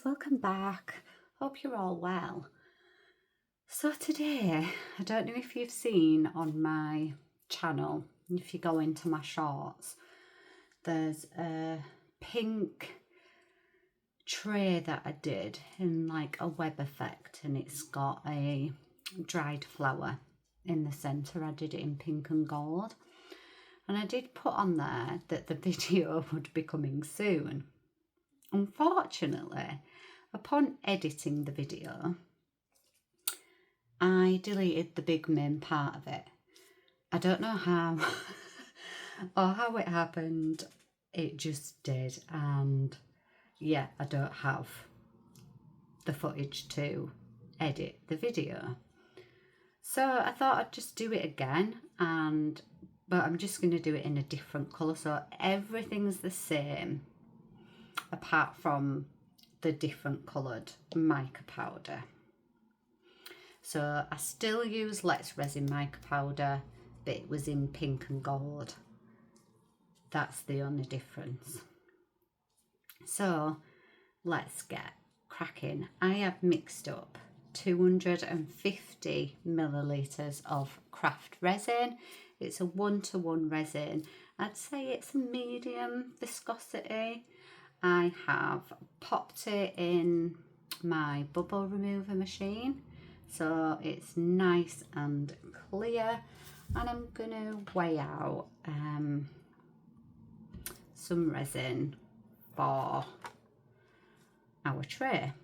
welcome back. Hope you're all well. So today, I don't know if you've seen on my channel, if you go into my shorts, there's a pink tray that I did in like a web effect, and it's got a dried flower in the centre. I did it in pink and gold, and I did put on there that the video would be coming soon. Unfortunately, upon editing the video, I deleted the big main part of it. I don't know how or how it happened. It just did, and yeah, I don't have the footage to edit the video. So I thought I'd just do it again, but I'm just going to do it in a different colour, so everything's the same apart from the different coloured mica powder. So I still use Let's Resin mica powder, but it was in pink and gold. That's the only difference. So let's get cracking. I have mixed up 250 millilitres of craft resin. It's a 1-to-1 resin. I'd say it's a medium viscosity. I have popped it in my bubble remover machine, so it's nice and clear, and I'm gonna weigh out some resin for our tray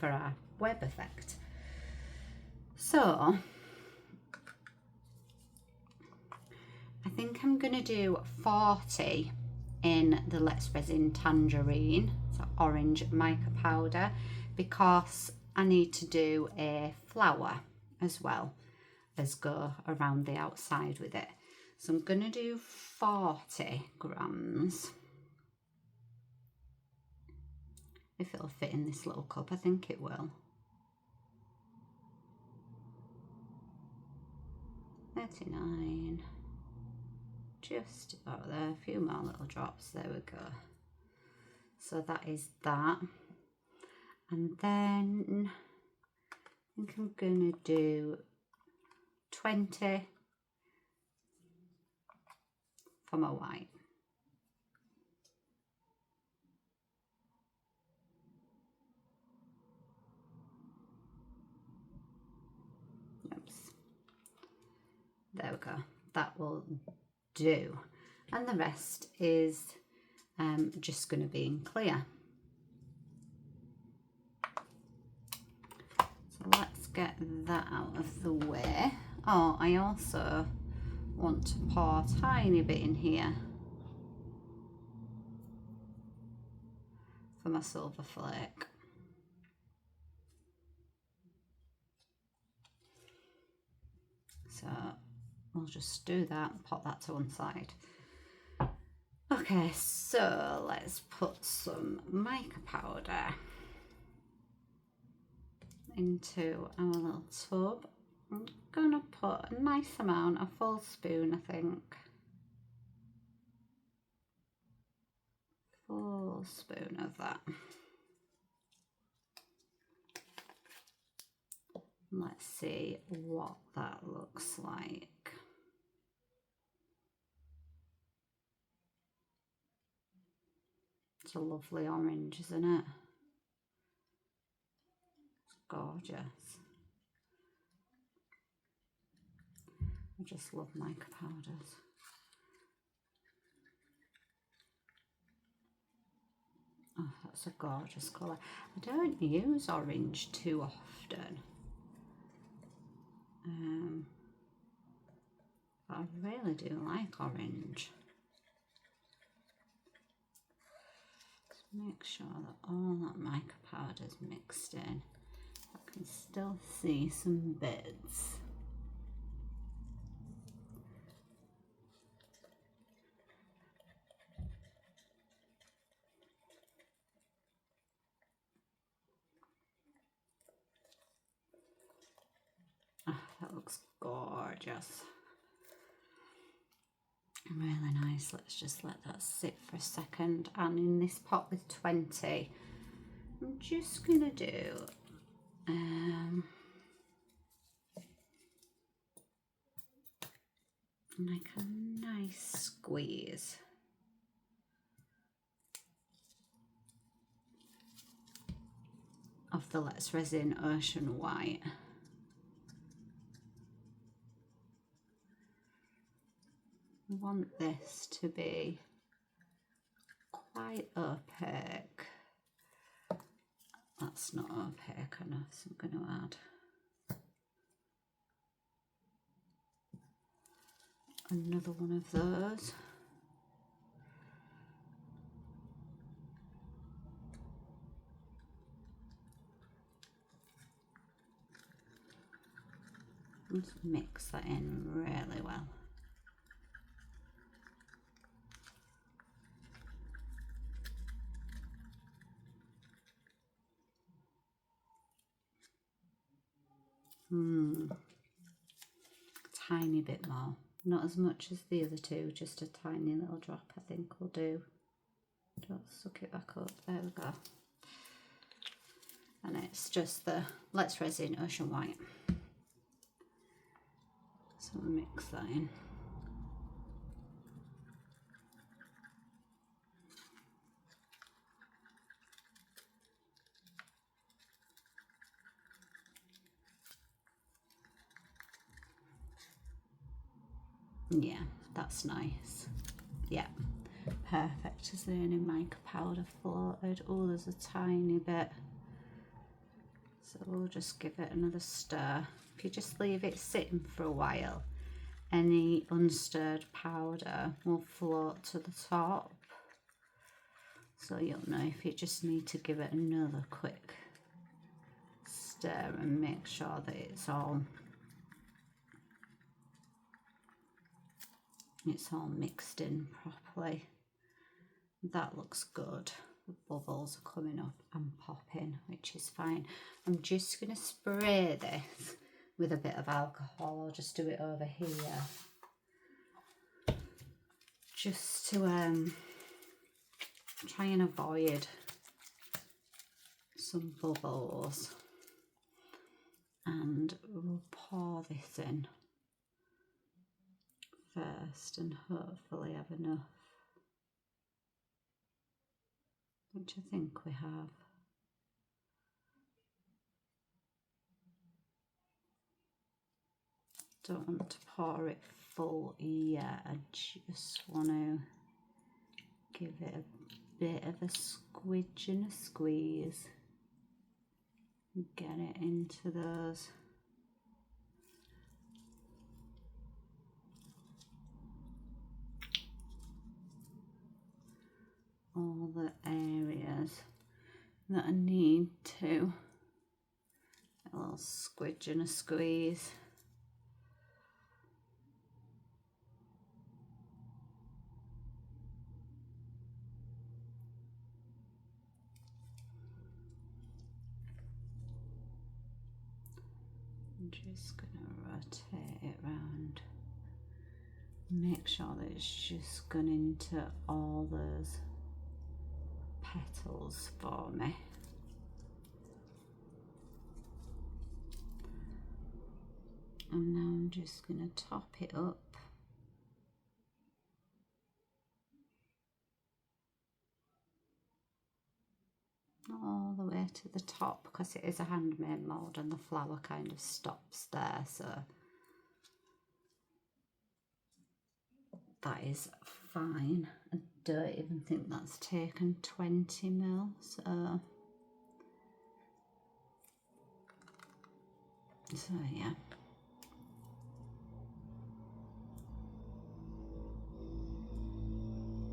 for our web effect. So I think I'm gonna do 40 in the Let's Resin Tangerine, so orange mica powder, because I need to do a flower as well as go around the outside with it. So I'm going to do 40 grams. If it'll fit in this little cup, I think it will. 39. Just about there, a few more little drops, there we go. So that is that. And then I think I'm gonna do 20 for my white. Oops. There we go, that will do, and the rest is just going to be in clear. So let's get that out of the way. Oh, I also want to pour a tiny bit in here for my silver flake. So we'll just do that and pop that to one side. Okay, so let's put some mica powder into our little tub. I'm gonna put a nice amount, a full spoon, I think. Full spoon of that. Let's see what that looks like. It's a lovely orange, isn't it? It's gorgeous. I just love mica powders. Oh, that's a gorgeous colour. I don't use orange too often. But I really do like orange. Make sure that all that mica powder is mixed in. I can still see some bits. Oh, that looks gorgeous. Really nice. Let's just let that sit for a second. And in this pot with 20 I'm just gonna do like a nice squeeze of the Let's Resin Ocean White. I want this to be quite opaque. That's not opaque enough, so I'm going to add another one of those. Let's mix that in really well. Tiny bit more, not as much as the other two, just a tiny little drop I think will do. Don't suck it back up, there we go. And it's just the Let's Resin Ocean White. So mix that in. Yeah, that's nice. Yeah, perfect. As the only mica powder floated. Oh, there's a tiny bit. So we'll just give it another stir. If you just leave it sitting for a while, any unstirred powder will float to the top. So you'll know if you just need to give it another quick stir and make sure that it's all mixed in properly. That looks good. The bubbles are coming up and popping, which is fine. I'm just going to spray this with a bit of alcohol. I'll just do it over here, just to try and avoid some bubbles. And we'll pour this in first and hopefully have enough, which I think we have. Don't want to pour it full yet, I just want to give it a bit of a squidge and a squeeze and get it into those all the areas that I need to. A little squidge and a squeeze. I'm just going to rotate it round. Make sure that it's just gone into all those petals for me. And now I'm just going to top it up. Not all the way to the top because it is a handmade mould and the flower kind of stops there, so that is fine. I don't even think that's taken 20 mil, so yeah.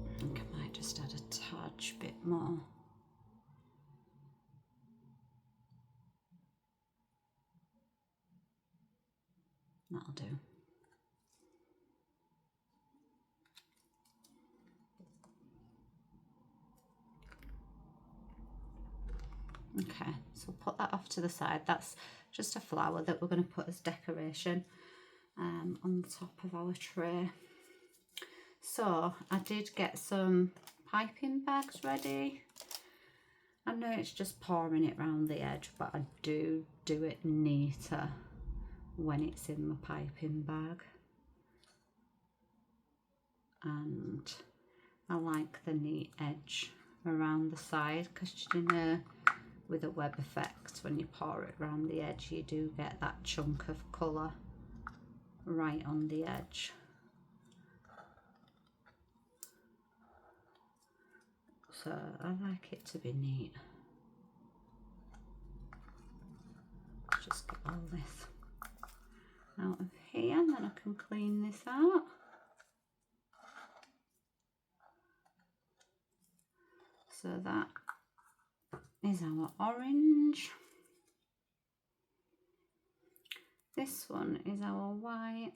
I think I might just add a touch bit more. That'll do. Okay, so put that off to the side. That's just a flower that we're going to put as decoration on the top of our tray. So I did get some piping bags ready. I know it's just pouring it round the edge, but I do it neater when it's in my piping bag. And I like the neat edge around the side, because you know with a web effect, when you pour it around the edge, you do get that chunk of colour right on the edge. So I like it to be neat. Just get all this out of here, and then I can clean this out. So that is our orange. This one is our white.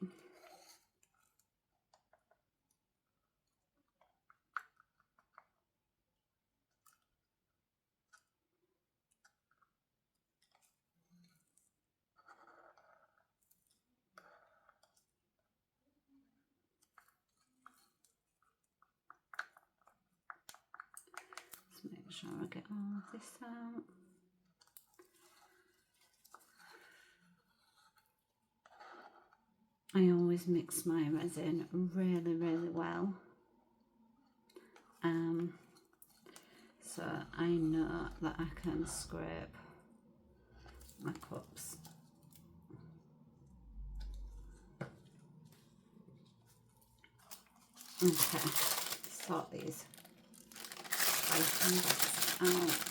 Let's make sure I get all of this out. I always mix my resin really well, so I know that I can scrape my cups. Okay, sort these items out.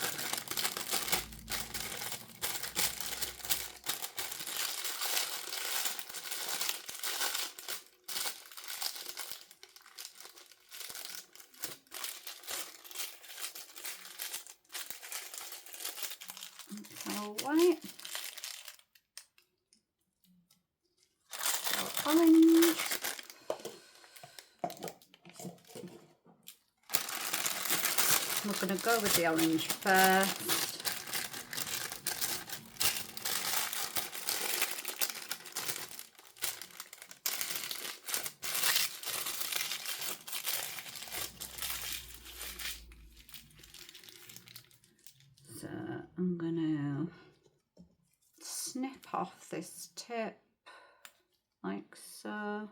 White, so orange, we're going to go with the orange first. So I'm going to snip off this tip like so.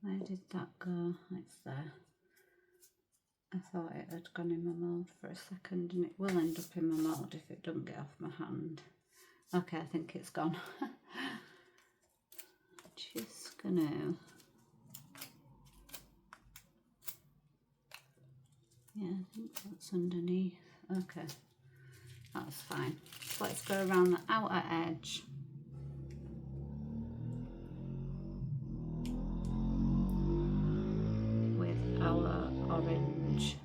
Where did that go? It's there. I thought it had gone in my mould for a second, and it will end up in my mould if it doesn't get off my hand. Okay, I think it's gone. Just gonna, yeah, I think that's underneath. Okay, that's fine. So let's go around the outer edge. With our orange.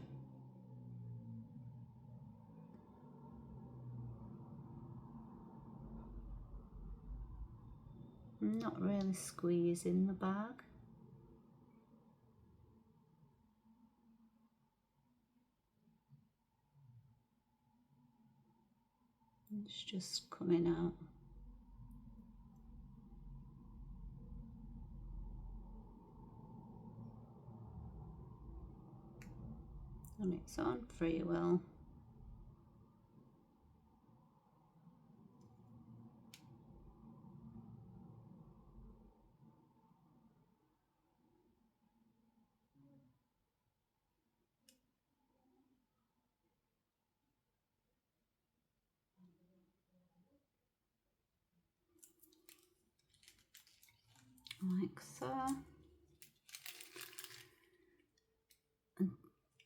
I'm not really squeezing the bag. It's just coming out. On its own free will. Like so. I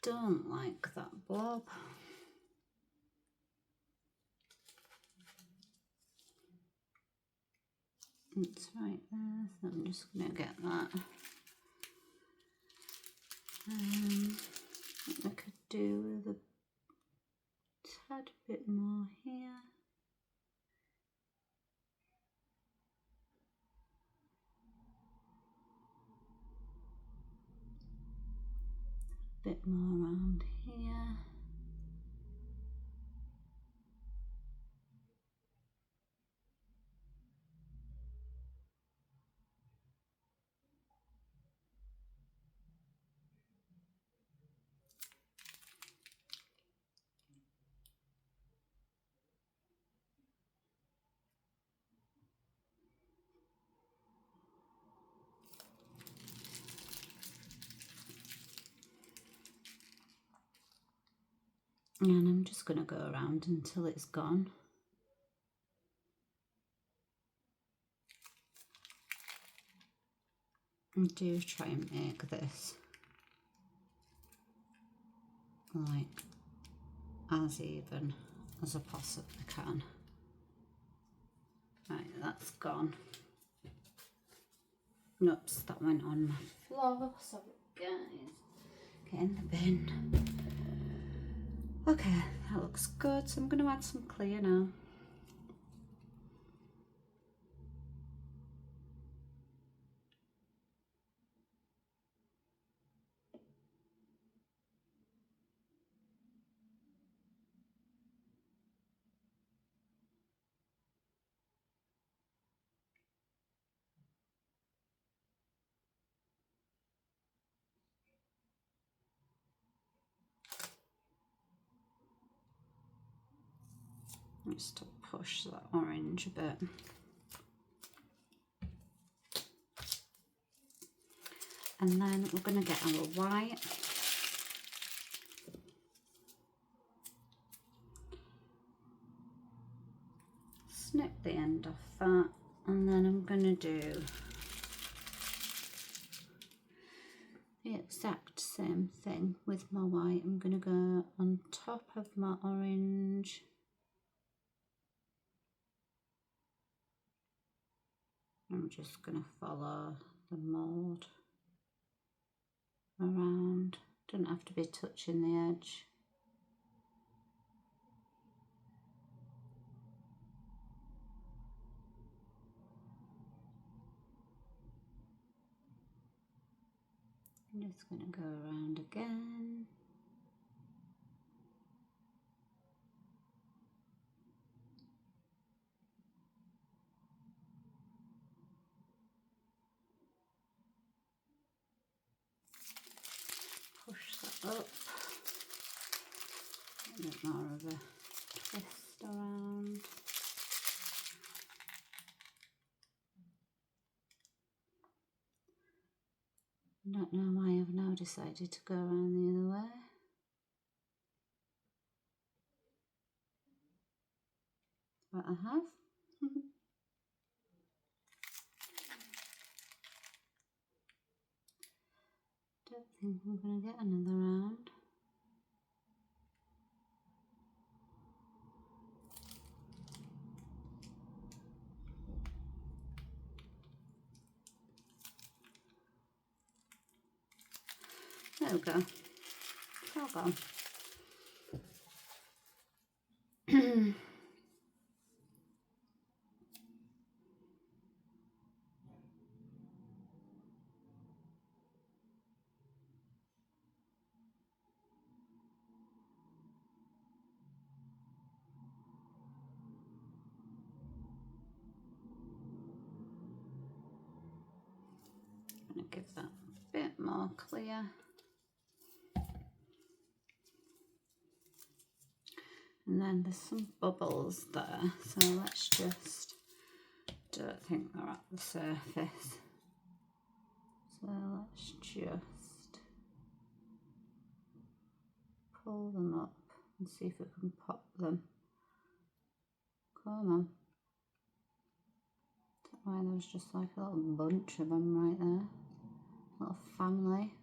don't like that blob. It's right there, so I'm just going to get that. I could do with a tad bit more here. A bit more around here. And I'm just going to go around until it's gone. And do try and make this like as even as I possibly can. Right, that's gone. Oops, that went on my floor. Sorry guys. Get in the bin. Okay, that looks good. So I'm going to add some clear now. Just to push that orange a bit. And then we're going to get our white. Snip the end off that, and then I'm going to do the exact same thing with my white. I'm going to go on top of my orange. I'm just going to follow the mould around. Don't have to be touching the edge. I'm just going to go around again. Push that up. A bit more of a twist around. I don't know why I've now decided to go around the other way. But I have. Don't think I'm going to get another round. There we go. It's all gone. I'm going to give that a bit more clear. And then there's some bubbles there, so let's just, don't think they're at the surface. So let's just pull them up and see if we can pop them. Come on. Why there was just like a little bunch of them right there. Little family.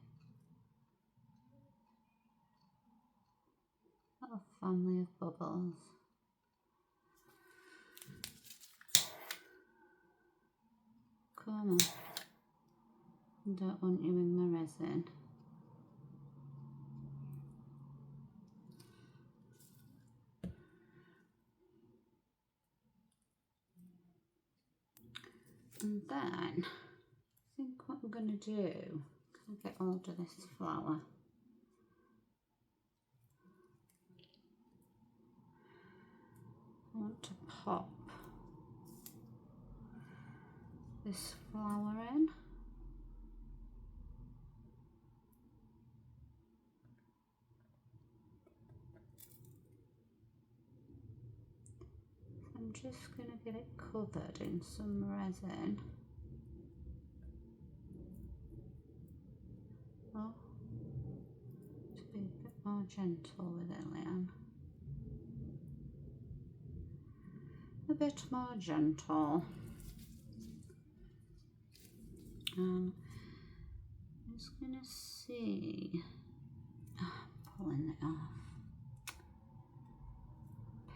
Little family of bubbles. Come on. I don't want you in my resin. And then, I think what I'm going to do, can I get hold of this flower? I want to pop this flower in. I'm just going to get it covered in some resin. Oh, to be a bit more gentle with it, Leanne. bit more gentle. I'm just gonna see. Pulling it off.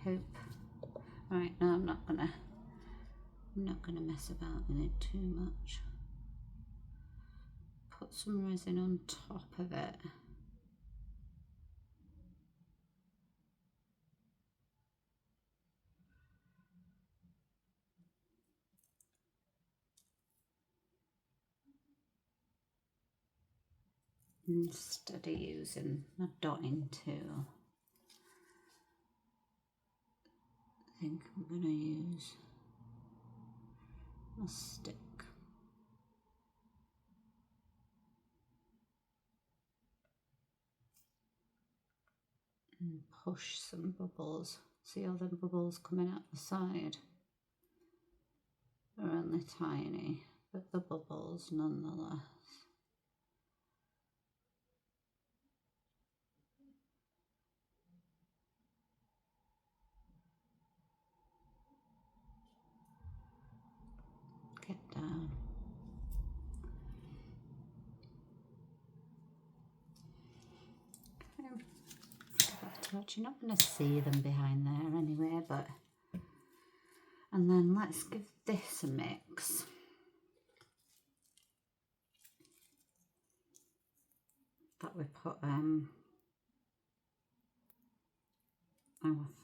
Poop. Right, no, I'm not gonna mess about with it too much. Put some resin on top of it. Instead of using my dotting tool, I think I'm going to use a stick. And push some bubbles. See all the bubbles coming out the side? They're only tiny, but the bubbles nonetheless. Get down. You're not going to see them behind there anyway, but... And then let's give this a mix. That we put our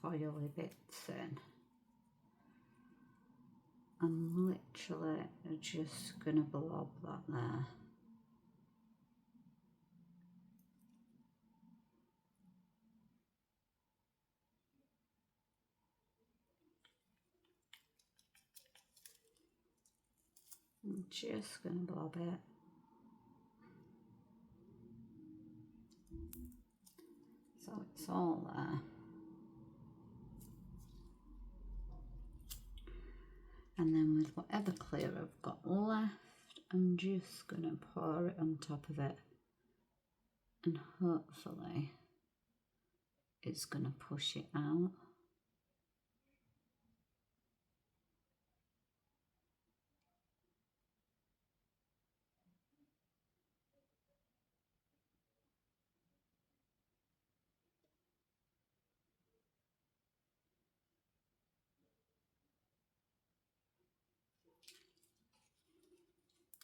foily bits in. I'm literally just going to blob that there. I'm just going to blob it. So it's all there. And then with whatever clear I've got left, I'm just going to pour it on top of it. And hopefully it's going to push it out.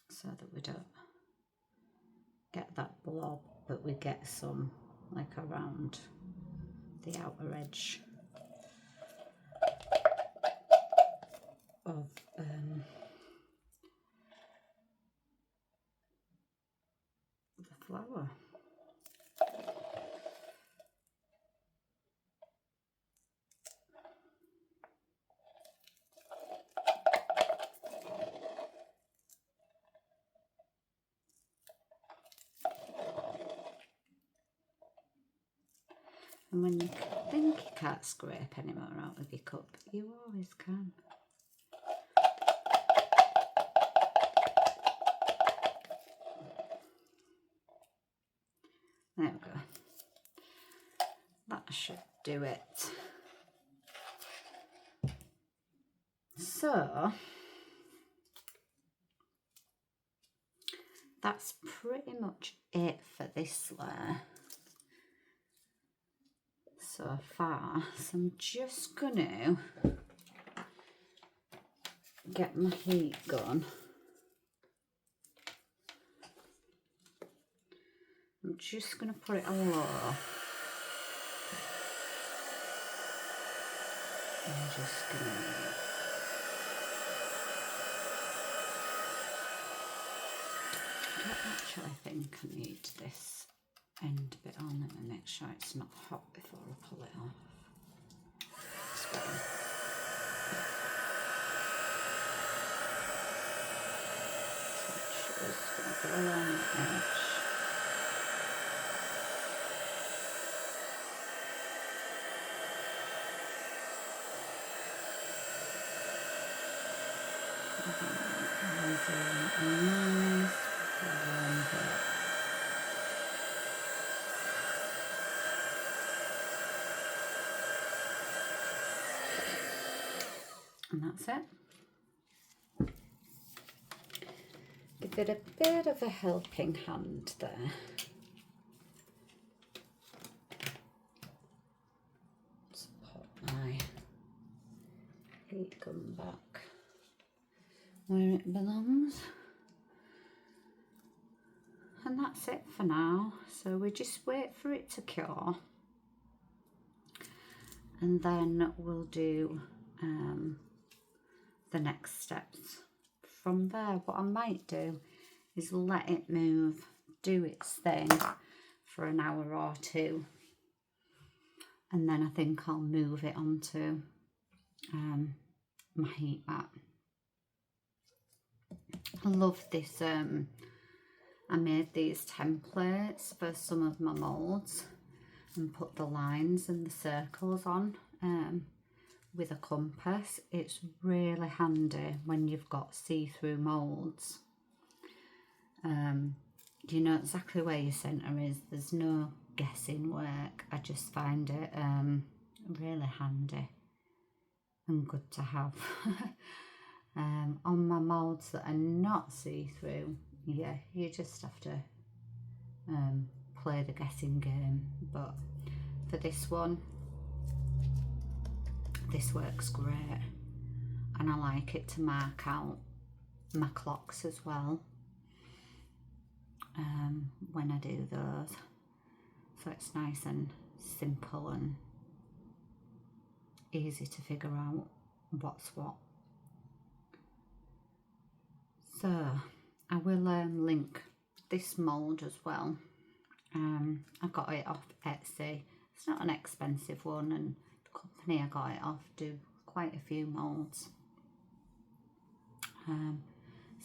So that we don't get that blob, but we get some like around the outer edge of the flower. And when you think you can't scrape any more out of your cup, you always can. There we go. That should do it. So, that's pretty much it for this layer so far. So I'm just gonna get my heat gun. I'm just gonna put it on low. I'm just gonna... I don't actually think I need this end bit on. Let me make sure it's not hot before I pull it off. It's better. So I'm just going to go around the edge. that's it. Give it a bit of a helping hand there. Let's put my heat gun back where it belongs. And that's it for now. So we just wait for it to cure. And then we'll do the next steps. From there, what I might do is let it move, do its thing for an hour or two. And then I think I'll move it onto my heat mat. I love this. I made these templates for some of my moulds and put the lines and the circles on with a compass. It's really handy when you've got see-through moulds. You know exactly where your centre is. There's no guessing work. I just find it really handy and good to have. On my moulds that are not see-through, yeah, you just have to play the guessing game. But for this one, this works great, and I like it to mark out my clocks as well when I do those, so it's nice and simple and easy to figure out what's what. So I will link this mould as well. I got it off Etsy. It's not an expensive one, and the company I got it off do quite a few moulds.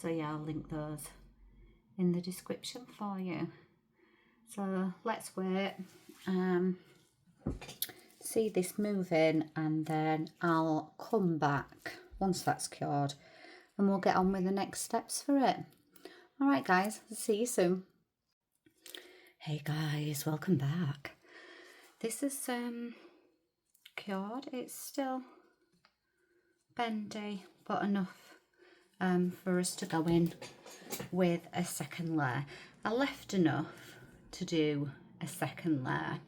So yeah, I'll link those in the description for you. So let's wait, see this move in, and then I'll come back once that's cured and we'll get on with the next steps for it. All right guys, see you soon. Hey guys, welcome back. This is cured. It's still bendy, but enough for us to go in with a second layer. I left enough to do a second layer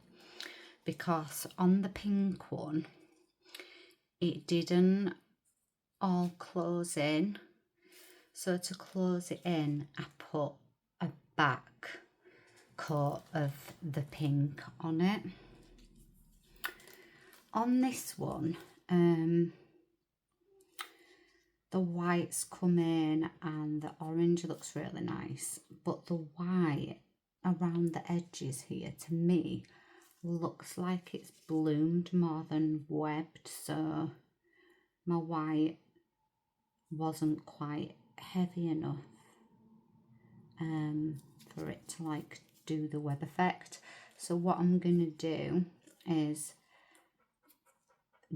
because on the pink one it didn't all close in, so to close it in I put a back coat of the pink on it. On this one the whites come in and the orange looks really nice, but the white around the edges here to me looks like it's bloomed more than webbed, so my white wasn't quite heavy enough for it to like do the web effect. So what I'm gonna do is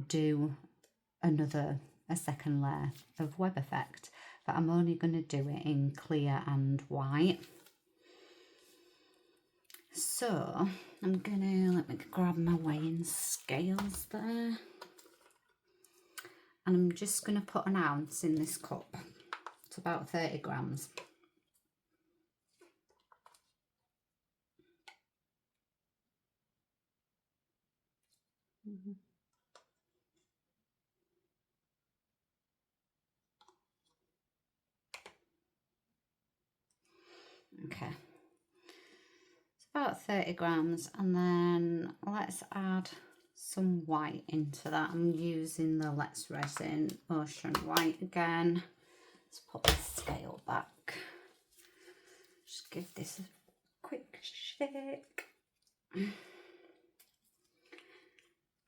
do a second layer of web effect, but I'm only going to do it in clear and white. So I'm gonna, let me grab my weighing scales there, and I'm just going to put an ounce in this cup. It's about 30 grams. Okay, it's about 30 grams, and then let's add some white into that. I'm using the Let's Resin Ocean White again. Let's put the scale back. Just give this a quick shake.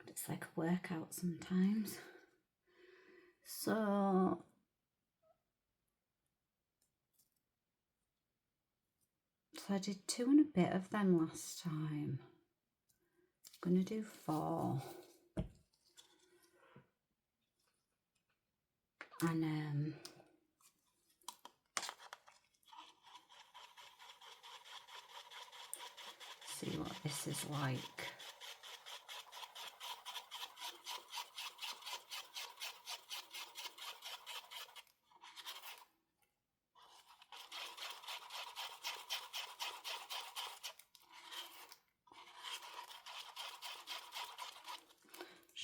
It's like a workout sometimes. So I did 2 and a bit of them last time. I'm gonna do 4. And see what this is like.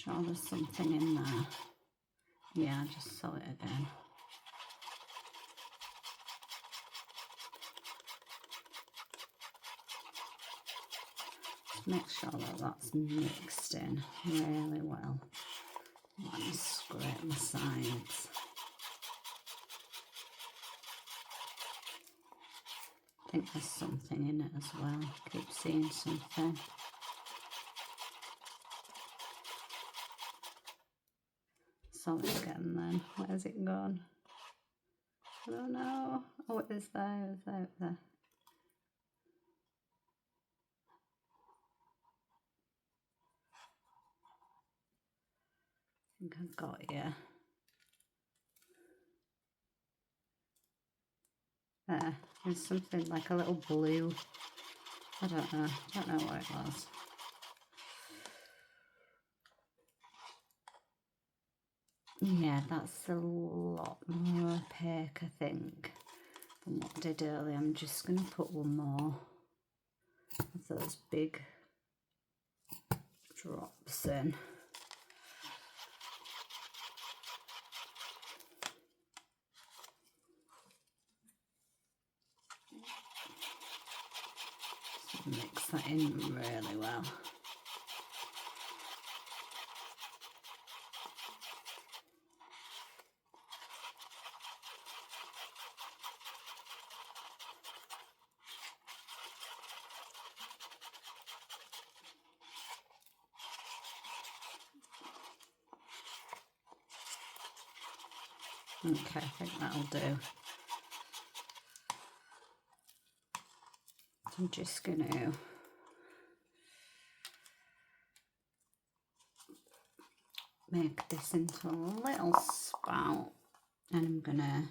sure there's something in there. Yeah, I just saw it again. Just make sure that that's mixed in really well. Let me scrape the sides. I think there's something in it as well. I keep seeing something. Saw it again then. Where's it gone? I don't know. Oh, it is there, it's there, it's there. I think I've got it, yeah. There, there's something like a little blue. I don't know what it was. Yeah, that's a lot more opaque, I think, than what I did earlier. I'm just going to put one more of those big drops in. Just mix that in really well. Okay, I think that'll do. I'm just going to make this into a little spout, and I'm going to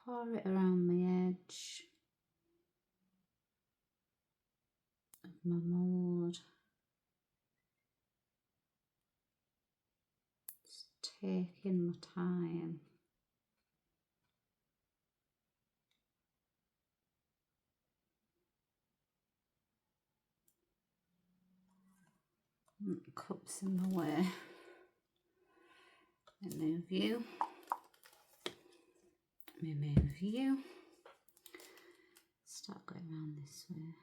pour it around the edge of my mould. Just taking my time. Cups in the way. Let me move you. Let me move you. Start going around this way.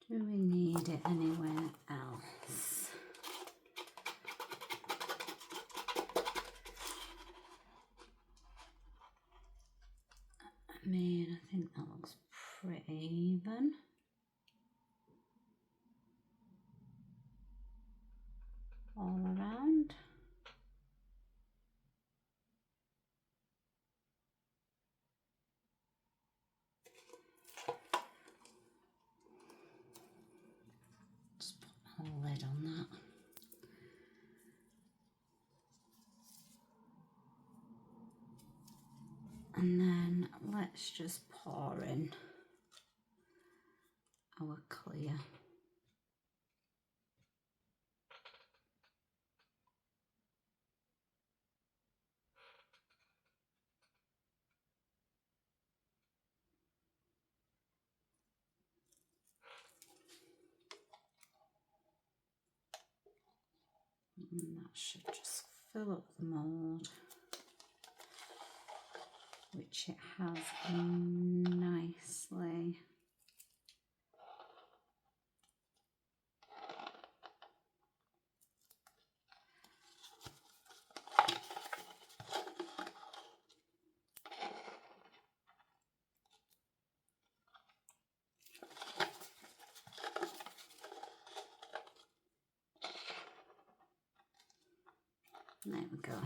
Do we need it anywhere else? I mean, I think that looks pretty even. All around. Just put a lid on that. And then let's just pour in our clear. And that should just fill up the mould, which it has nicely. There we go.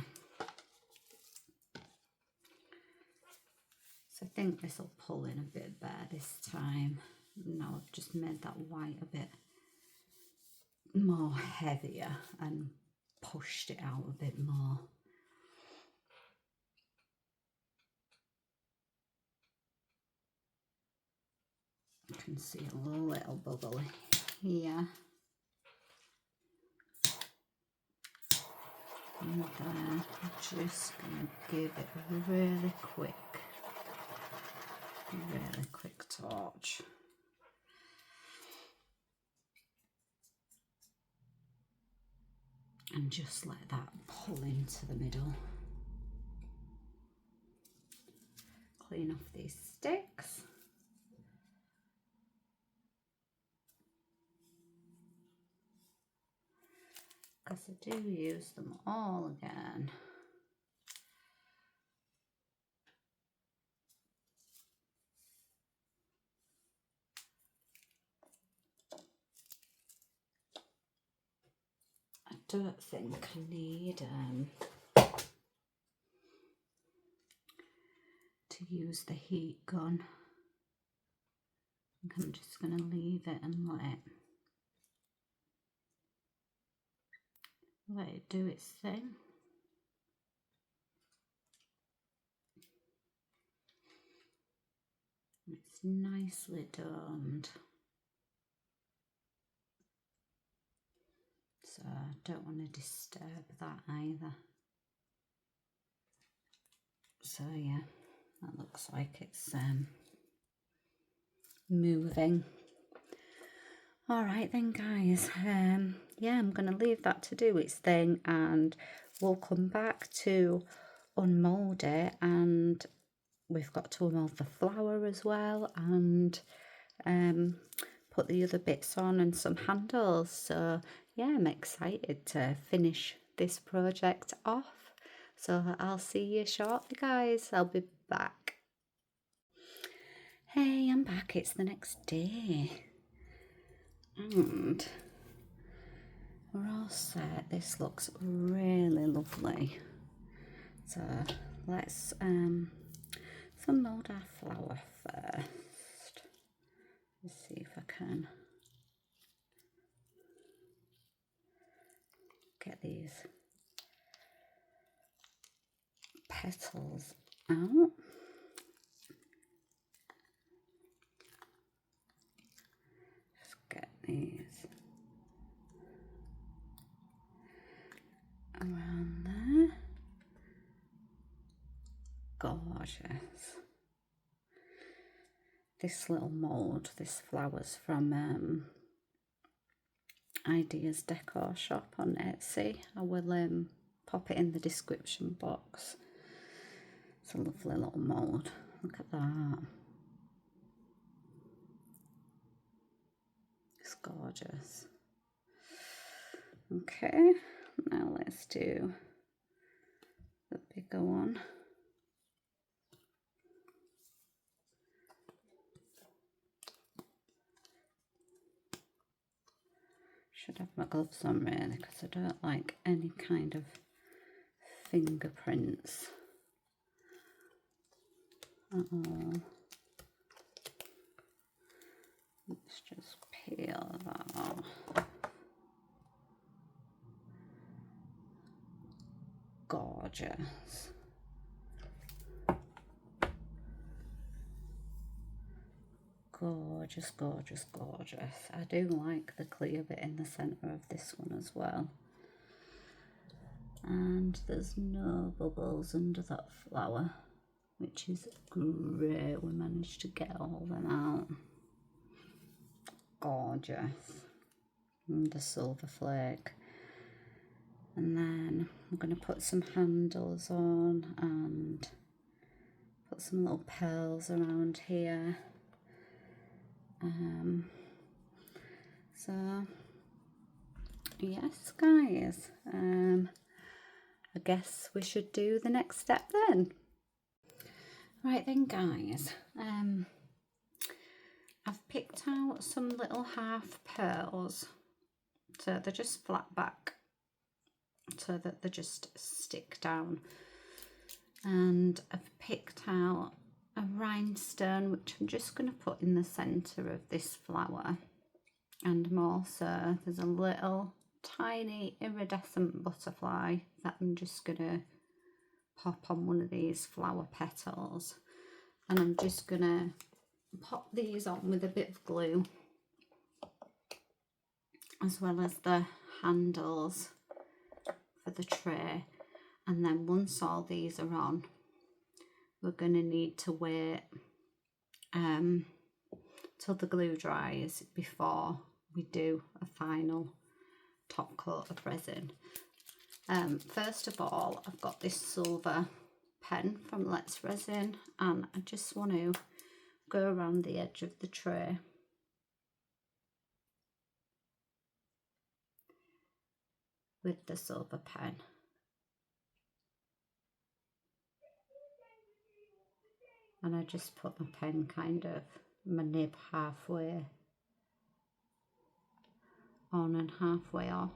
So I think this will pull in a bit better this time. Now I've just made that white a bit more heavier and pushed it out a bit more. You can see a little bubble here. And then I'm just going to give it a really quick torch. And just let that pull into the middle. Clean off these sticks. Because I do use them all again. I don't think I need to use the heat gun. I think I'm just going to leave it and let it do its thing. It's nicely domed. So I don't want to disturb that either. So yeah, that looks like it's moving. All right then guys, yeah, I'm going to leave that to do its thing and we'll come back to unmould it, and we've got to unmould the flower as well and put the other bits on and some handles. So yeah, I'm excited to finish this project off. So I'll see you shortly guys, I'll be back. Hey, I'm back, it's the next day. And we're all set. This looks really lovely. So let's unmould our flower first. Let's see if I can get these petals out. Just get these around there. Gorgeous. This little mould, this flower's from Ideas Decor Shop on Etsy. I will pop it in the description box. It's a lovely little mould. Look at that. It's gorgeous. Okay, now let's do the bigger one. Should have my gloves on really, because I don't like any kind of fingerprints at all. Let's just peel that off. Gorgeous. Gorgeous, gorgeous, gorgeous. I do like the clear bit in the centre of this one as well. And there's no bubbles under that flower, which is great. We managed to get all of them out. Gorgeous. And the silver flake. And then I'm going to put some handles on and put some little pearls around here. So yes guys, I guess we should do the next step then. Right then guys, I've picked out some little half pearls, so they're just flat back so that they just stick down. And I've picked out a rhinestone, which I'm just going to put in the centre of this flower. And also there's a little tiny iridescent butterfly that I'm just going to pop on one of these flower petals. And I'm just going to pop these on with a bit of glue, as well as the handles for the tray. And then once all these are on, we're going to need to wait till the glue dries before we do a final top coat of resin. First of all, I've got this silver pen from Let's Resin, and I just want to go around the edge of the tray with the silver pen. And I just put my pen kind of, my nib halfway on and halfway off.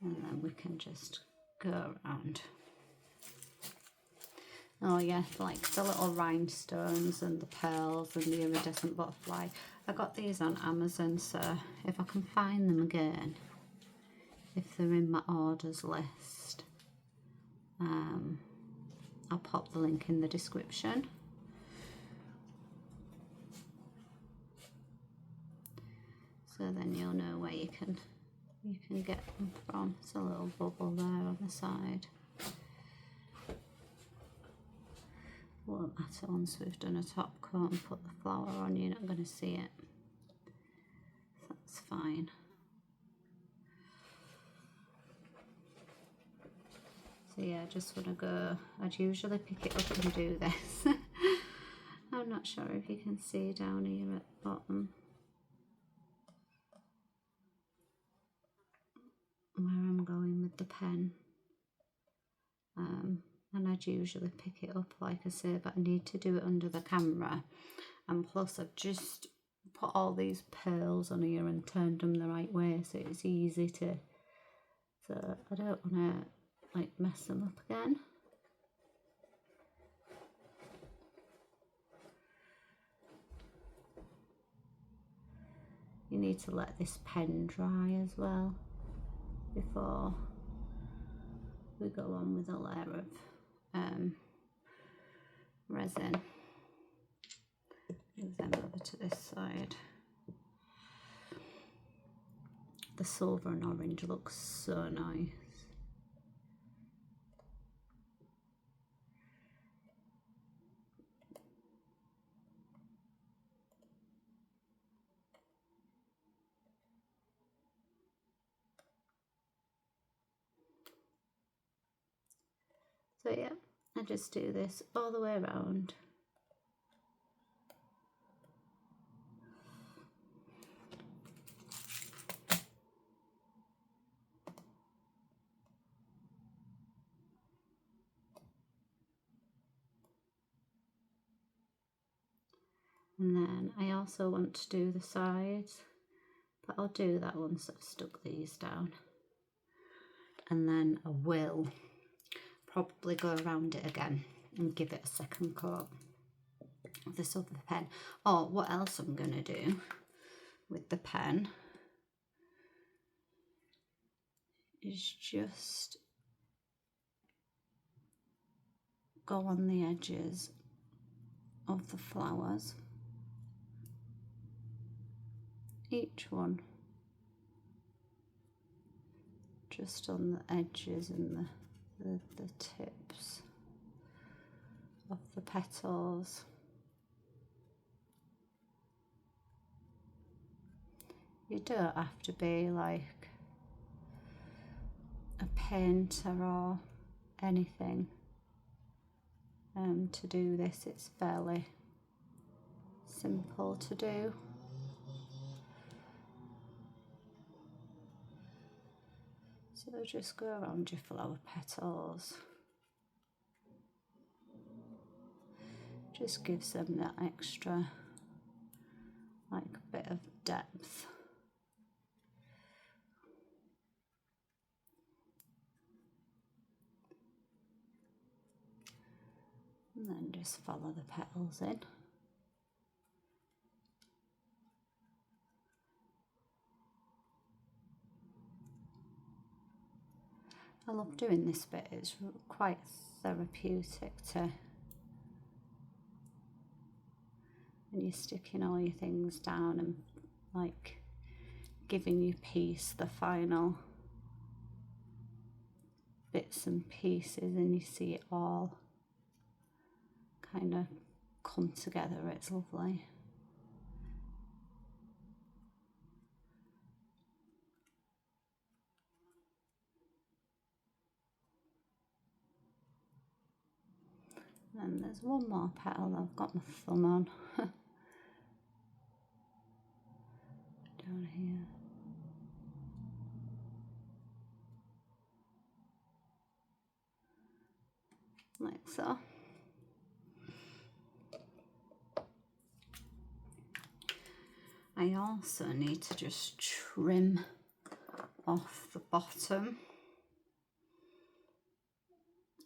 And then we can just go around. Oh yeah, like the little rhinestones and the pearls and the iridescent butterfly. I got these on Amazon, so if I can find them again, if they're in my orders list, I'll pop the link in the description. So then you'll know where you can get them from. It's a little bubble there on the side. Won't matter once we've done a top coat and put the flower on, you're not going to see it. That's fine. So yeah, I just want to go, I'd usually pick it up and do this. I'm not sure if you can see down here at the bottom where I'm going with the pen. And I'd usually pick it up, like I say, but I need to do it under the camera. And plus I've just put all these pearls on here and turned them the right way, so it's easy to, so I don't want to like mess them up again. You need to let this pen dry as well before we go on with a layer of resin. Move them over to this side. The silver and orange looks so nice. So yeah, I just do this all the way around. And then I also want to do the sides, but I'll do that once I've stuck these down. And then I will probably go around it again and give it a second coat of the silver pen. Oh, what else I'm going to do with the pen is just go on the edges of the flowers, each one just on the edges and the tips of the petals. You don't have to be like a painter or anything to do this. It's fairly simple to do. So just go around your flower petals, Just gives them that extra, like, bit of depth. And then just follow the petals in. I love doing this bit, it's quite therapeutic to, when you're sticking all your things down and like giving your piece the final bits and pieces, and you see it all kind of come together. It's lovely. And there's one more petal I've got my thumb on. Down here. Like so. I also need to just trim off the bottom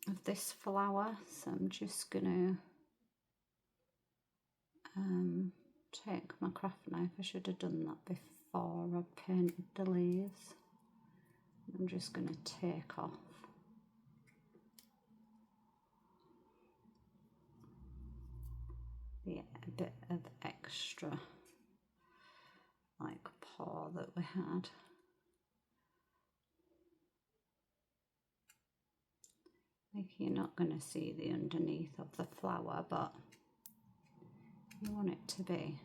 of this flower, so I'm just gonna take my craft knife. I should have done that before I painted the leaves. I'm just gonna take off a bit of extra like paw that we had. Like, you're not going to see the underneath of the flower, but you want it to be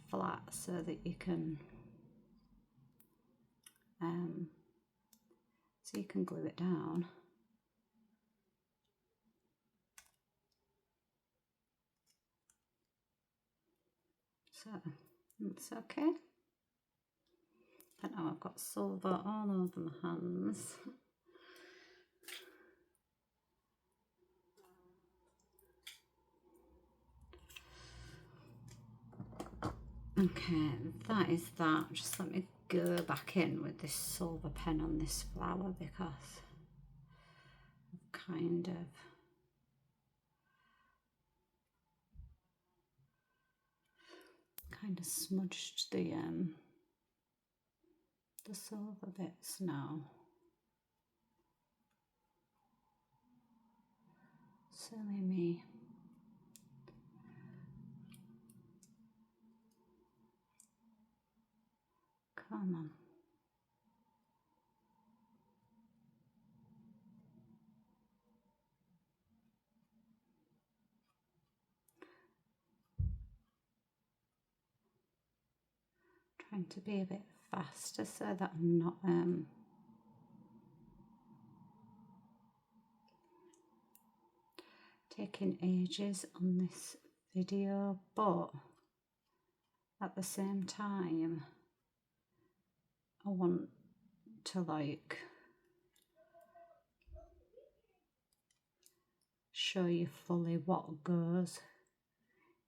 flat so that you can glue it down. So it's okay. But now I've got silver all over my hands. Okay, that is that. Just let me go back in with this silver pen on this flower because I've kind of smudged the silver bits now. Silly me. Come on. Trying to be a bit faster so that I'm not taking ages on this video, but at the same time I want to like show you fully what goes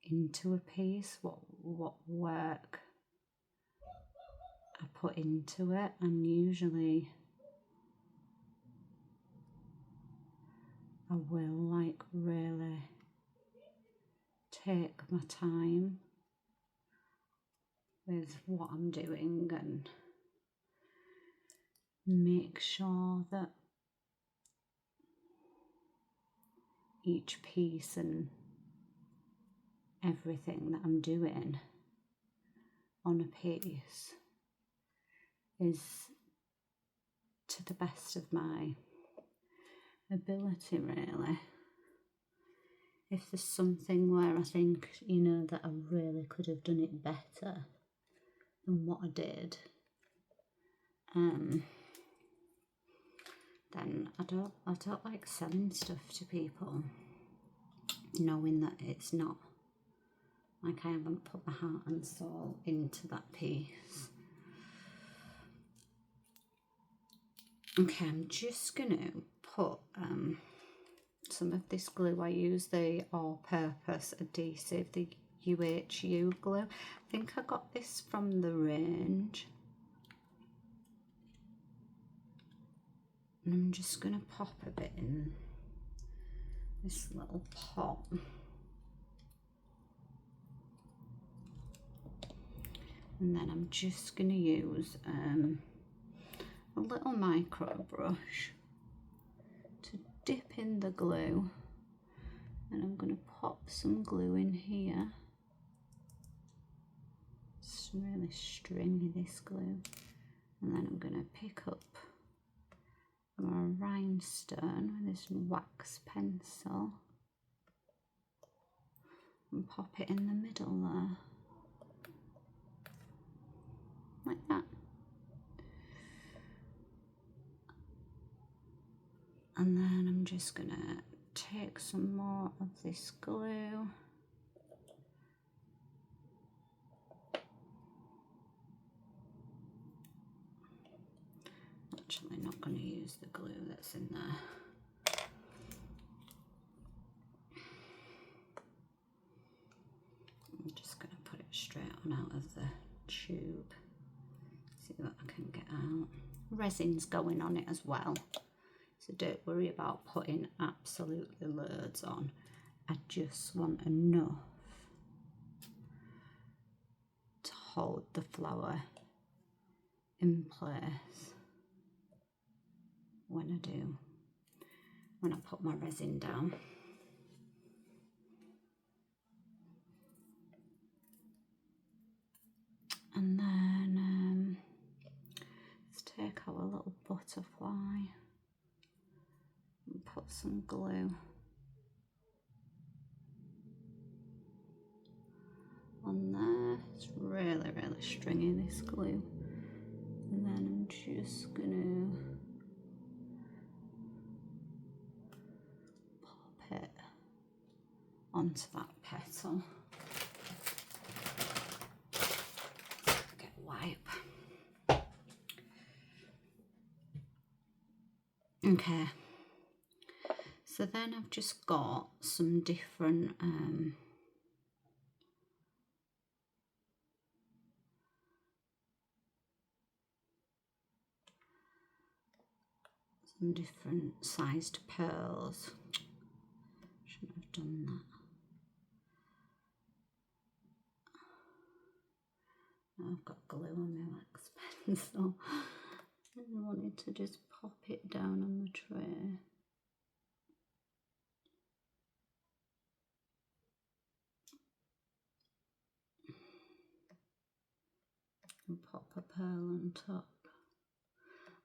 into a piece, what work I put into it, and usually I will like really take my time with what I'm doing and make sure that each piece and everything that I'm doing on a piece is to the best of my ability, really. If there's something where I think, you know, that I really could have done it better than what I did, then I don't like selling stuff to people knowing that it's not like I haven't put my heart and soul into that piece. Okay, I'm just gonna put some of this glue. I use the all-purpose adhesive, the UHU glue. I think I got this from the range. And I'm just going to pop a bit in this little pot. And then I'm just going to use a little micro brush to dip in the glue, and I'm going to pop some glue in here. It's really stringy, this glue. And then I'm going to pick up my rhinestone with this wax pencil and pop it in the middle there, like that. And then I'm just going to take some more of this glue. Actually not going to use the glue that's in there. I'm just going to put it straight on out of the tube. See what I can get out. Resin's going on it as well, so don't worry about putting absolutely loads on. I just want enough to hold the flower in place when I put my resin down. And then let's take our little butterfly and put some glue on there. It's really, really stringy, this glue. And then I'm just gonna pop it onto that petal. Get a wipe. Okay, so then I've just got some different sized pearls. Shouldn't have done that. I've got glue on my wax pencil. I wanted to just pop it down on the tray. And pop a pearl on top.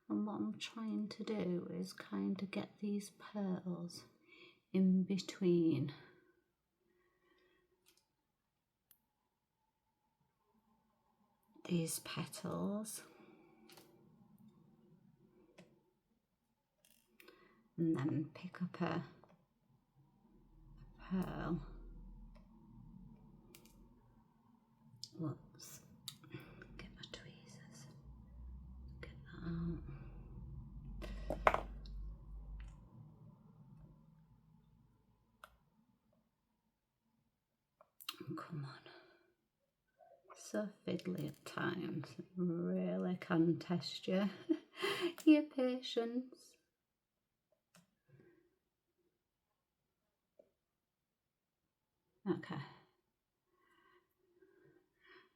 And what I'm trying to do is kind of get these pearls in between these petals, and then pick up a pearl. Whoops, get my tweezers, get that out. Come on. So fiddly at times. It really can test you. Your patience. Okay.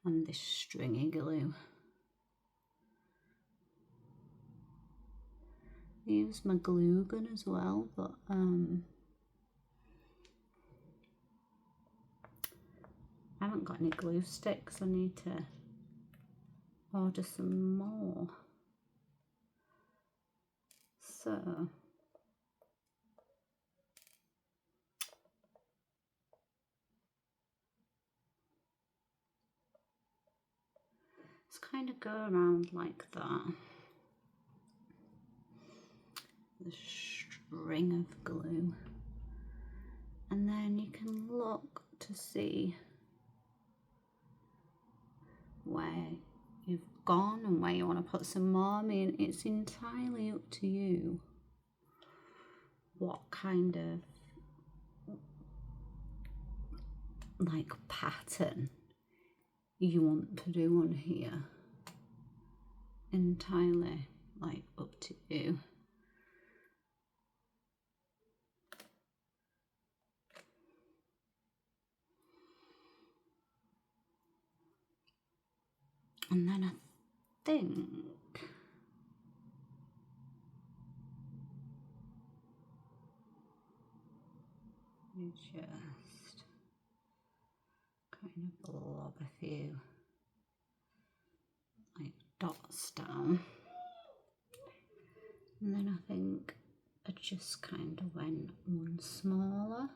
And this stringy glue. I use my glue gun as well, but I haven't got any glue sticks. I need to order some more. So let's kind of go around like that. The string of glue. And then you can look to see where you've gone and where you want to put some more. I mean, it's entirely up to you what kind of like pattern you want to do on here. Entirely like up to you. And then I think you just kind of blob a few like dots down, and then I think I just kind of went one smaller.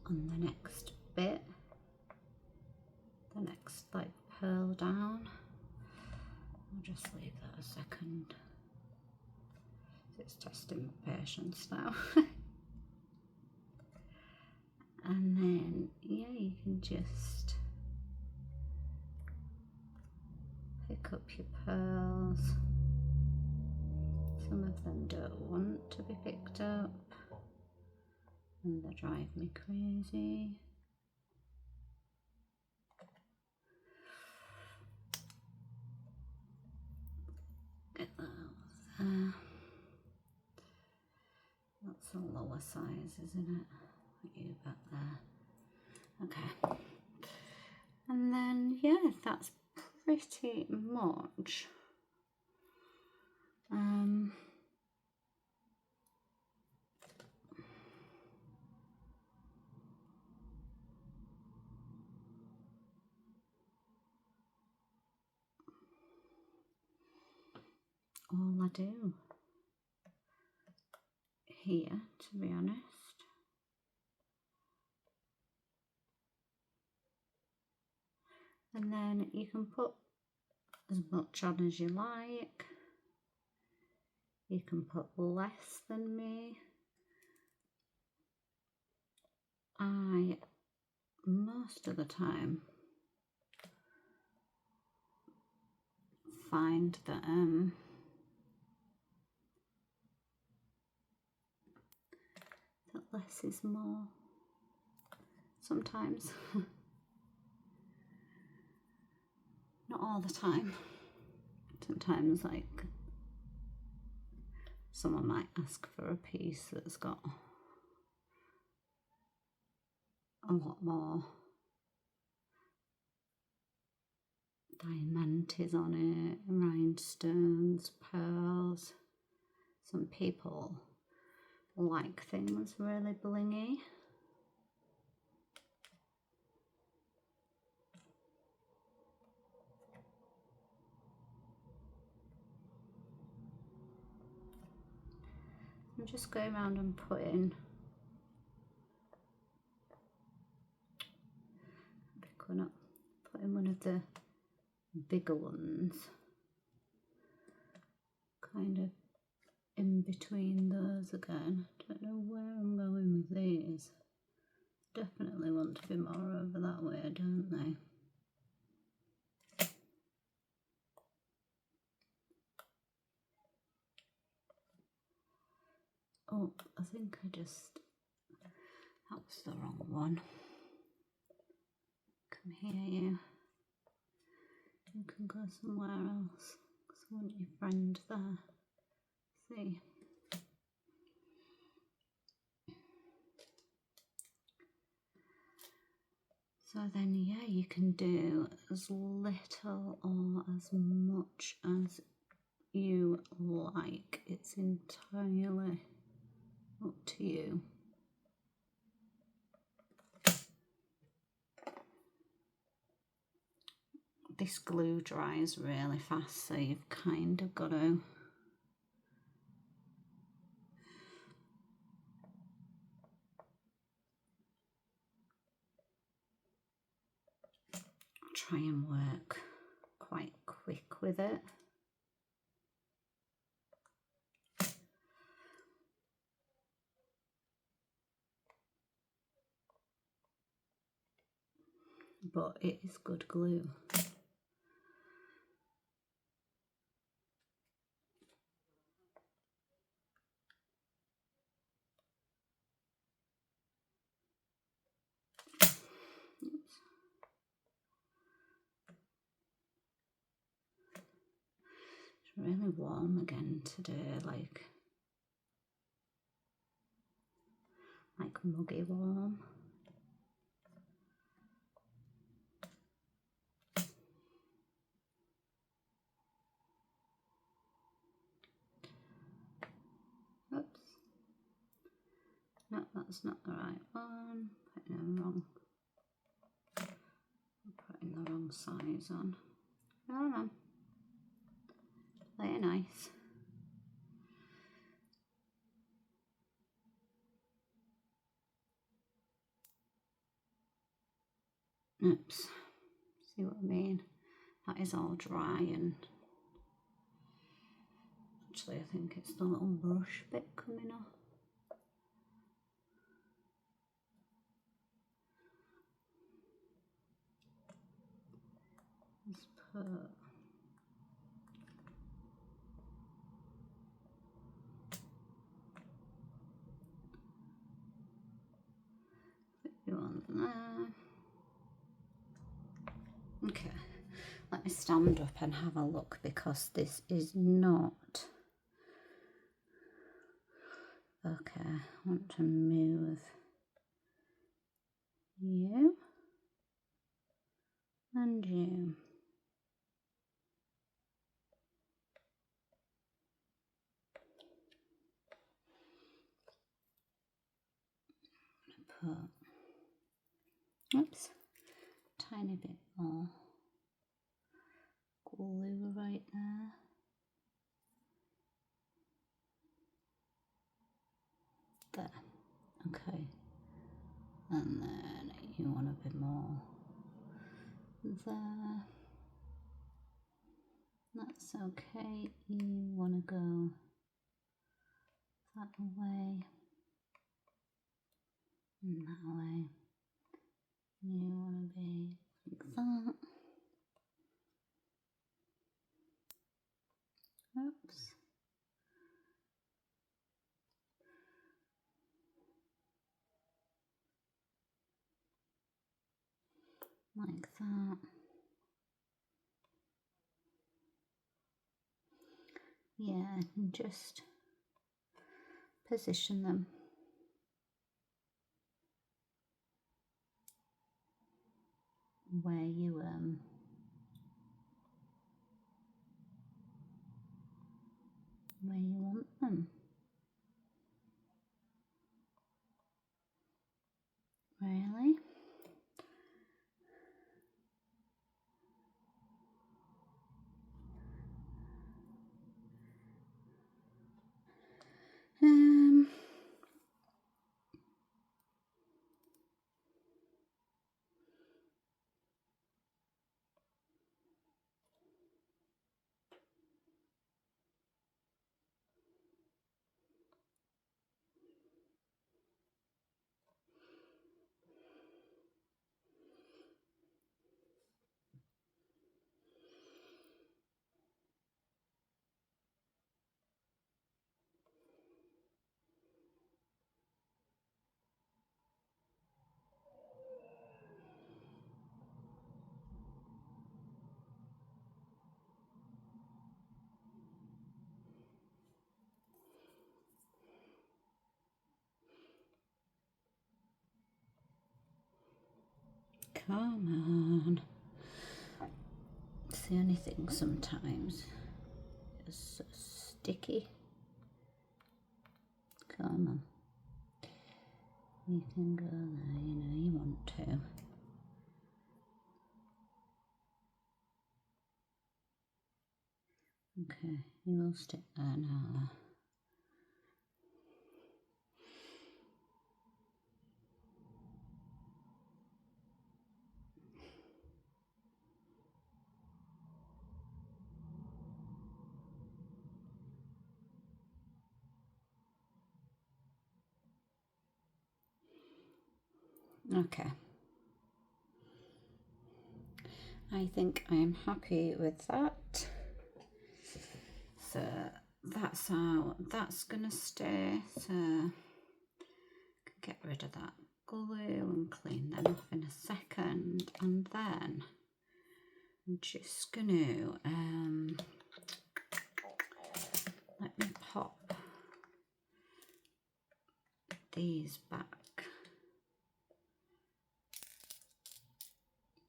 On the next bit, the next like pearl down. I'll just leave that a second. It's testing my patience now. And then, yeah, you can just pick up your pearls. Some of them don't want to be picked up and they drive me crazy. Get that out there. That's a lower size, isn't it? What you got there? Okay. And then, yeah, that's pretty much all I do here, to be honest. And then you can put as much on as you like. You can put less than me. I, most of the time, find that that less is more. Sometimes. Not all the time. Sometimes, like, someone might ask for a piece that's got a lot more diamantes on it, rhinestones, pearls. Some people like things really blingy. I'm just going around and putting one of the bigger ones kind of in between those again. Don't know where I'm going with these. Definitely want to be more over that way, don't they? Oh, I think that was the wrong one. Come here, you. You can go somewhere else, because I want your friend there. See? So then, yeah, you can do as little or as much as you like. It's entirely up to you. This glue dries really fast, so you've kind of got to try and work quite quick with it. But it is good glue. really warm again today, like muggy warm. Oops. No, that's not the right one. Putting the wrong size on. Come on. Very nice. Oops. See what I mean? That is all dry, and actually I think it's the little brush bit coming off. Let's put you on there. Okay, let me stand up and have a look, because this is not okay. I want to move you and you. Put, oops, tiny bit more glue right there. There, okay. And then you want a bit more there. That's okay. You want to go that way and that way. You want to be like that. Oops. Like that. Yeah, and just position them where you want them. Really? Come on. It's the only thing sometimes. It's so sticky. Come on. You can go there, you know you want to. Okay, you will stick there now. Okay. I think I am happy with that. So that's how that's gonna stay. So get rid of that glue and clean them off in a second, and then I'm just gonna these back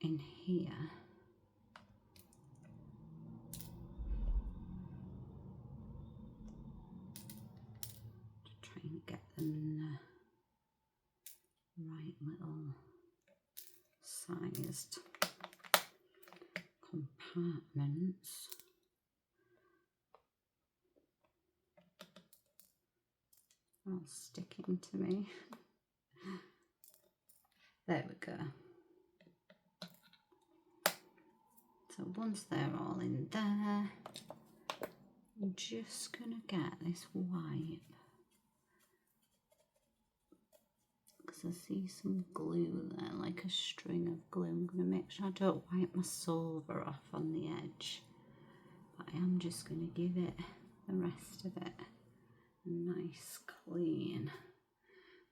in here. To try and get them in the right little sized compartments. All sticking to me. There we go. So once they're all in there, I'm just gonna get this wipe, because I see some glue there, like a string of glue. I'm gonna make sure I don't wipe my silver off on the edge, but I am just gonna give it the rest of it a nice clean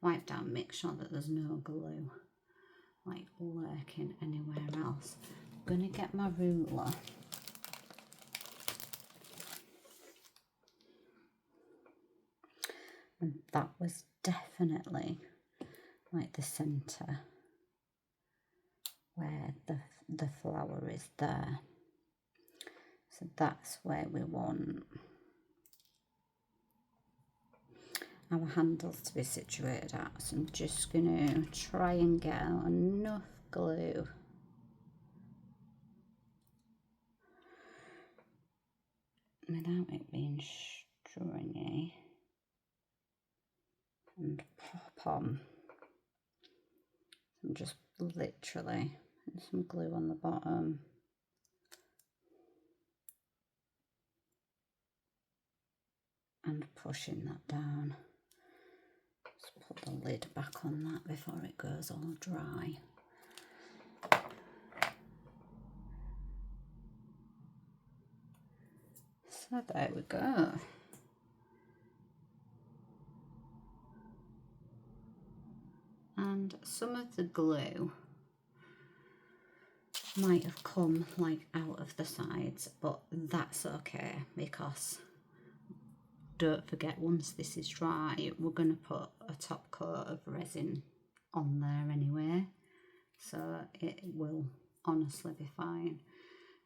wipe down. Make sure that there's no glue like lurking anywhere else. I'm gonna get my ruler. And that was definitely like the center where the flower is there. So that's where we want our handles to be situated at. So I'm just gonna try and get out enough glue without it being stringy and pop on. I'm just literally putting some glue on the bottom and pushing that down. Just put the lid back on that before it goes all dry. So there we go. And some of the glue might have come like out of the sides, but that's okay, because don't forget, once this is dry, we're going to put a top coat of resin on there anyway, so it will honestly be fine.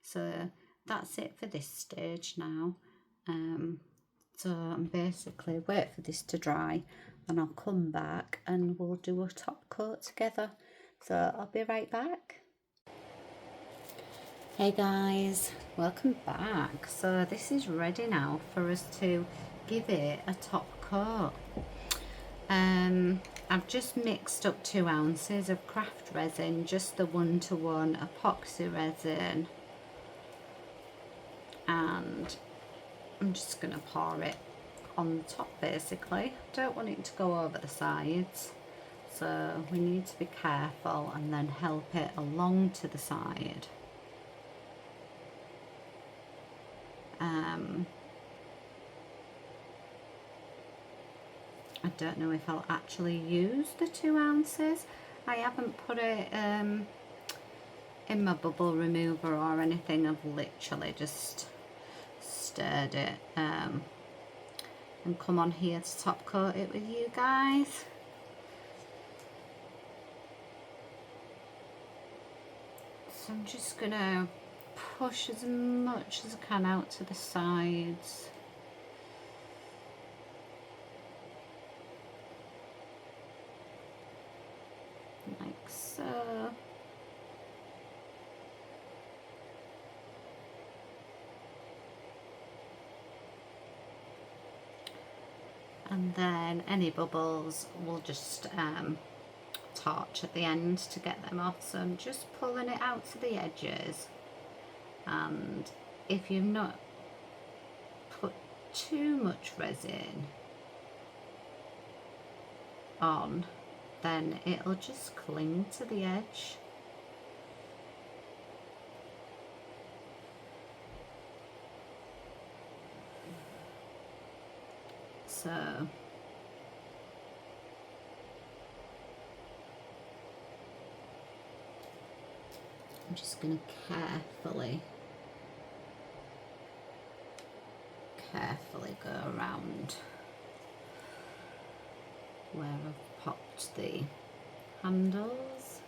So that's it for this stage now. So I'm basically wait for this to dry, and I'll come back and we'll do a top coat together. So I'll be right back. Hey guys, welcome back. So this is ready now for us to give it a top coat. I've just mixed up 2 ounces of craft resin, just the 1-to-1 epoxy resin, and I'm just going to pour it on the top basically. Don't want it to go over the sides, so we need to be careful and then help it along to the side. I don't know if I'll actually use the 2 ounces. I haven't put it in my bubble remover or anything. I've literally just stirred it and come on here to top coat it with you guys. So I'm just gonna push as much as I can out to the sides. Like so. And then any bubbles we'll just torch at the end to get them off. So I'm just pulling it out to the edges, and if you've not put too much resin on, then it'll just cling to the edge. So I'm just going to carefully go around. where I've popped the handles.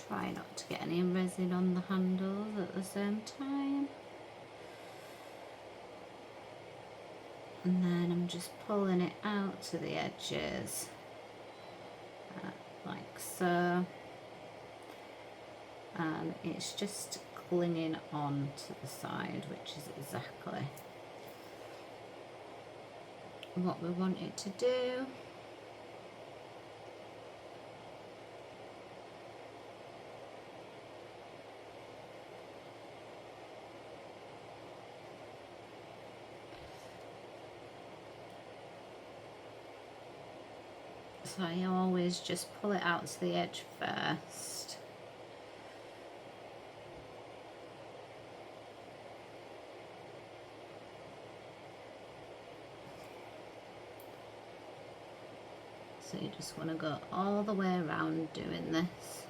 Try not to get any resin on the handles at the same time. And then I'm just pulling it out to the edges, like so. And it's just clinging on to the side, which is exactly what we want it to do. So I always just pull it out to the edge first. So you just want to go all the way around doing this.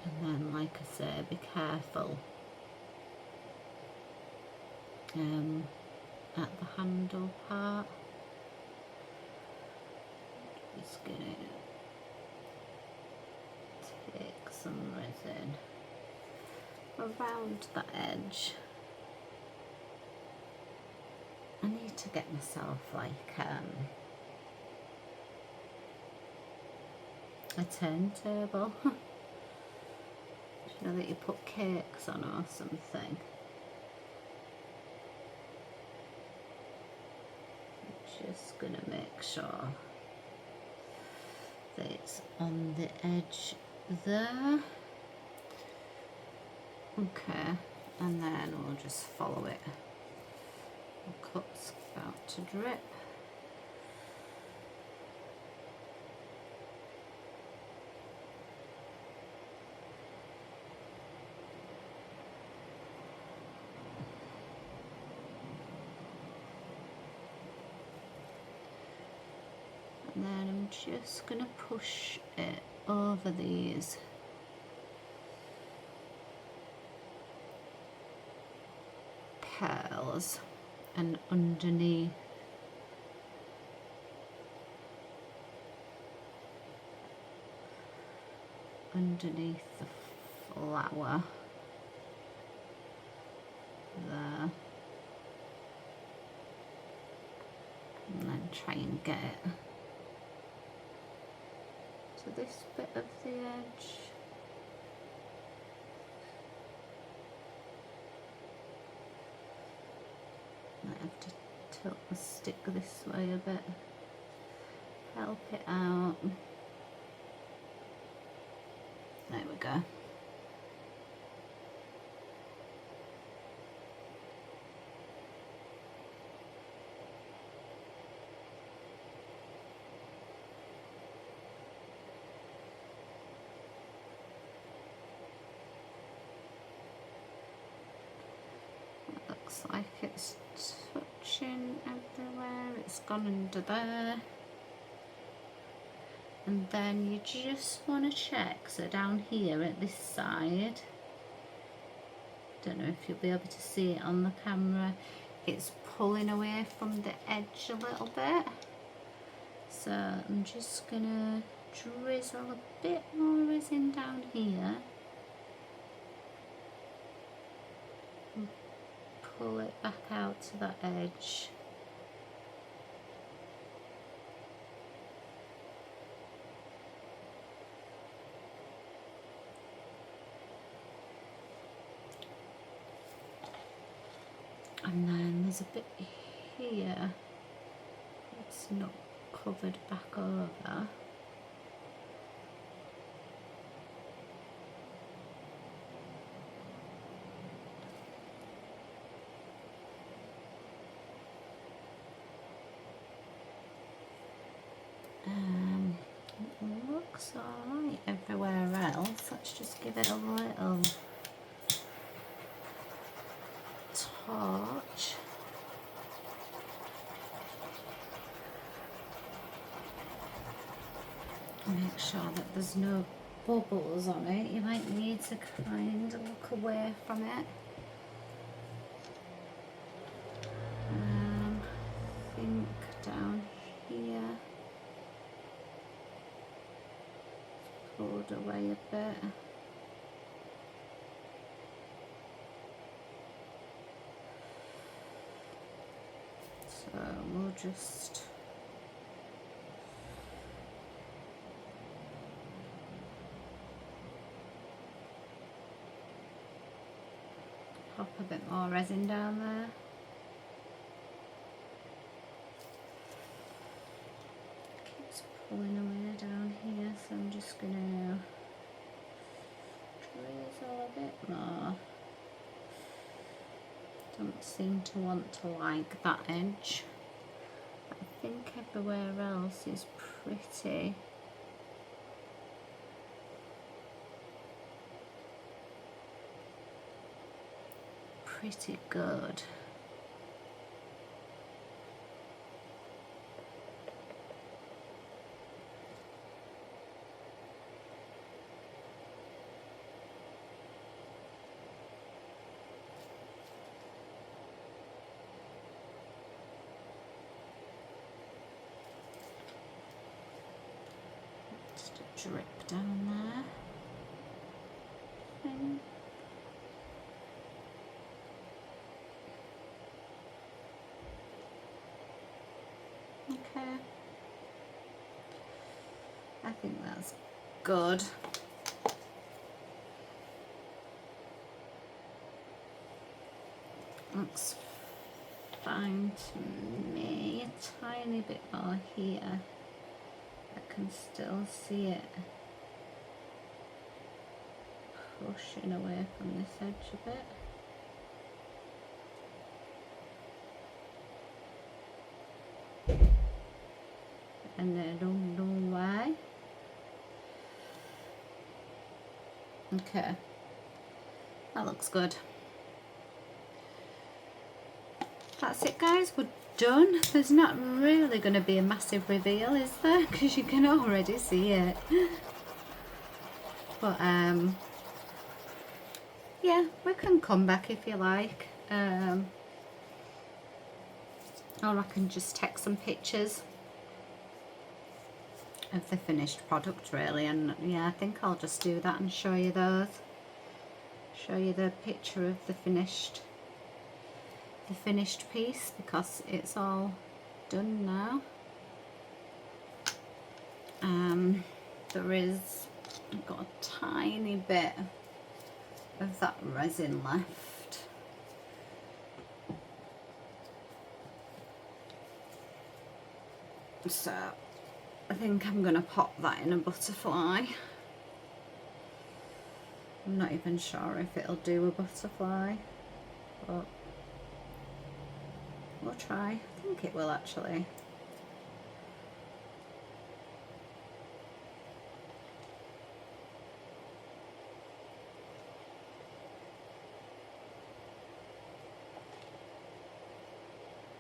And then, like I say, be careful at the handle part. Just gonna take some resin around the edge. I need to get myself like a turntable. You know that you put cakes on or something. Just gonna make sure that it's on the edge there. Okay, and then we'll just follow it. The cup's about to drip. And then I'm just going to push it over these pearls and underneath the flower there, and then try and get it to this bit of the edge. I have to tilt the stick this way a bit, help it out. There we go. Looks like it's touching everywhere. It's gone under there. And then you just want to check, so down here at this side, don't know if you'll be able to see it on the camera, it's pulling away from the edge a little bit. So I'm just gonna drizzle a bit more resin down here. And pull it back out to that edge. And then there's a bit here, it's not covered back over. It looks alright everywhere else. Let's just give it a little torch. Make sure that there's no bubbles on it. You might need to kind of look away from it. I think down here, pulled away a bit. So we'll just pop a bit more resin down there. Keeps pulling away down here, so I'm just gonna drizzle a bit more. Don't seem to want to like that edge. I think everywhere else is pretty good. Just a drip down there. Okay, I think that's good. Looks fine to me. A tiny bit more here. I can still see it pushing away from this edge a bit. And I don't know why. Okay, that looks good. That's it, guys, we're done. There's not really going to be a massive reveal, is there? Because you can already see it. But yeah, we can come back if you like. Or I can just take some pictures of the finished product, really, and yeah, I think I'll just do that and show you those. Show you the picture of the finished piece, because it's all done now. There is, I've got a tiny bit of that resin left. So I think I'm going to pop that in a butterfly. I'm not even sure if it'll do a butterfly, but we'll try. I think it will actually.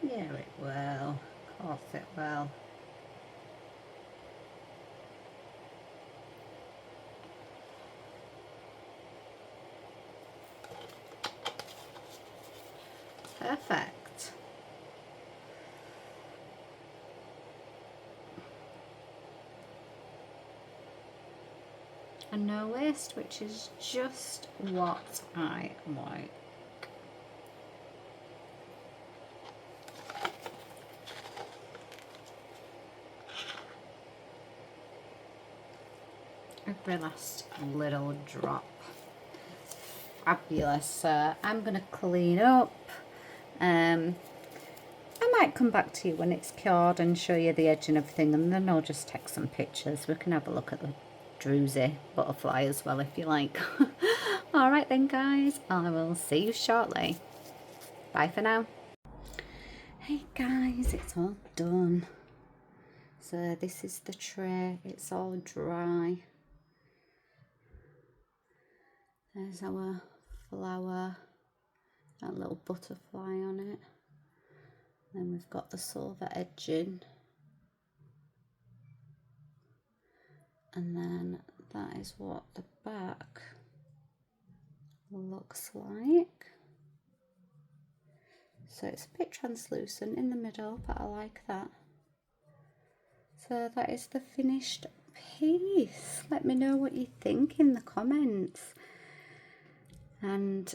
Yeah, it will. Of course it will. Perfect. And no waste, which is just what I like. Every last little drop. Fabulous. So I'm going to clean up. I might come back to you when it's cured and show you the edge and everything, and then I'll just take some pictures. We can have a look at the druzy butterfly as well if you like. Alright then, guys, I will see you shortly. Bye for now. Hey guys, it's all done. So this is the tray, it's all dry. There's our flower that little butterfly on it. Then we've got the silver edging, and then that is what the back looks like. So it's a bit translucent in the middle, but I like that. So that is the finished piece. Let me know what you think in the comments. And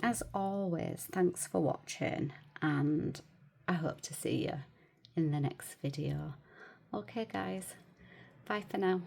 as always, thanks for watching, and I hope to see you in the next video. Okay guys, bye for now.